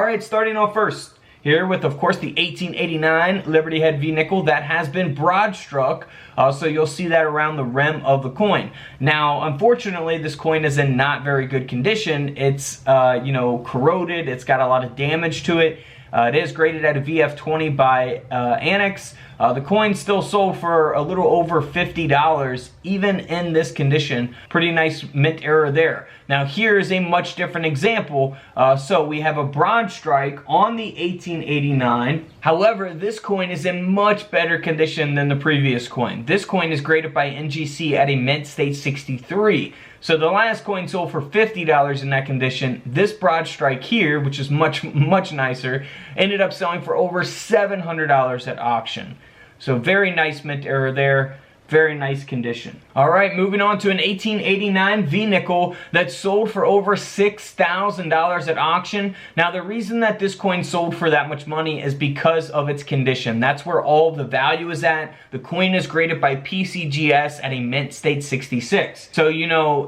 Alright, starting off first here with, of course, the 1889 Liberty Head V-Nickel that has been broad struck, so you'll see that around the rim of the coin. Now, unfortunately, this coin is in not very good condition. It's, corroded. It's got a lot of damage to it. It is graded at a VF20 by Annex. The coin still sold for a little over $50, even in this condition. Pretty nice mint error there. Now here is a much different example. So we have a bronze strike on the 1889. However, this coin is in much better condition than the previous coin. This coin is graded by NGC at a mint state 63. So the last coin sold for $50 in that condition. This broad strike here, which is much nicer, ended up selling for over $700 at auction. So very nice mint error there. Very nice condition. Alright, moving on to an 1889 V-Nickel that sold for over $6,000 at auction. Now the reason that this coin sold for that much money is because of its condition. That's where all the value is at. The coin is graded by PCGS at a mint state 66. So,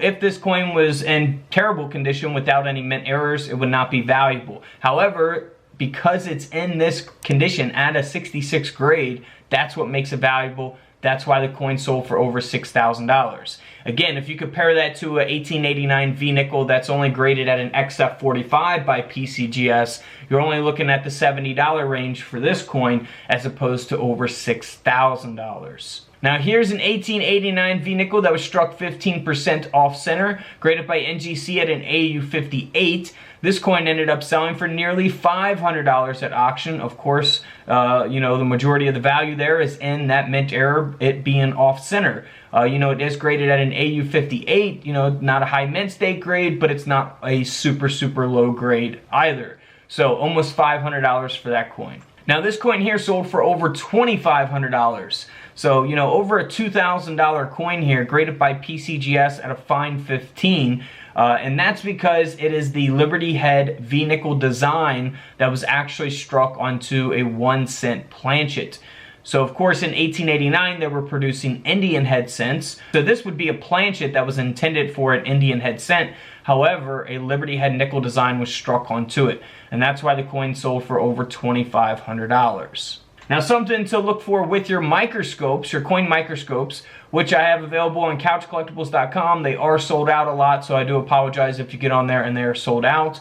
if this coin was in terrible condition without any mint errors, it would not be valuable. However, because it's in this condition at a 66 grade, that's what makes it valuable. That's why the coin sold for over $6,000. Again, if you compare that to an 1889 V-Nickel that's only graded at an XF45 by PCGS, you're only looking at the $70 range for this coin as opposed to over $6,000. Now here's an 1889 V-Nickel that was struck 15% off center, graded by NGC at an AU58. This coin ended up selling for nearly $500 at auction. Of course, the majority of the value there is in that mint error, it being off center. It is graded at an AU58, not a high mint state grade, but it's not a super low grade either. So almost $500 for that coin. Now this coin here sold for over $2,500. So, over a $2,000 coin here, graded by PCGS at a fine 15. And that's because it is the Liberty Head V-Nickel design that was actually struck onto a 1-cent planchet. So of course in 1889 they were producing Indian head cents. So this would be a planchet that was intended for an Indian head cent. However, a Liberty Head nickel design was struck onto it. And that's why the coin sold for over $2,500. Now something to look for with your microscopes, your coin microscopes, which I have available on couchcollectibles.com. They are sold out a lot, so I do apologize if you get on there and they are sold out.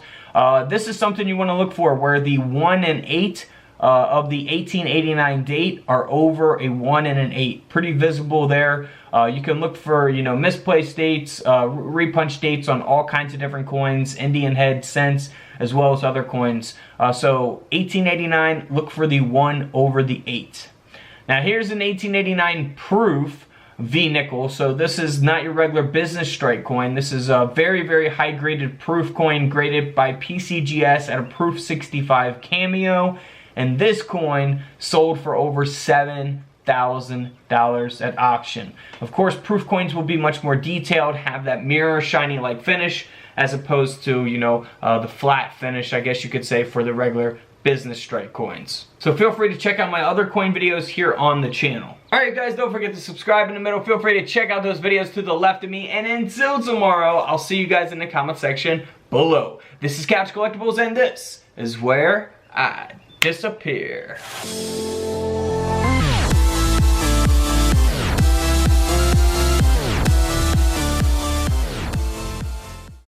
This is something you want to look for where the 1 and 8 of the 1889 date are over a 1 and an 8. Pretty visible there. You can look for, misplaced dates, repunch dates on all kinds of different coins, Indian head cents, as well as other coins. So 1889, look for the 1 over the 8. Now here's an 1889 proof V-Nickel. So this is not your regular business strike coin. This is a very high graded proof coin graded by PCGS at a proof 65 cameo. And this coin sold for over $7,000 at auction. Of course, proof coins will be much more detailed, have that mirror shiny like finish, as opposed to, the flat finish, I guess you could say, for the regular business strike coins. So feel free to check out my other coin videos here on the channel. Alright guys, don't forget to subscribe in the middle. Feel free to check out those videos to the left of me. And until tomorrow, I'll see you guys in the comment section below. This is Couch Collectibles, and this is where I disappear.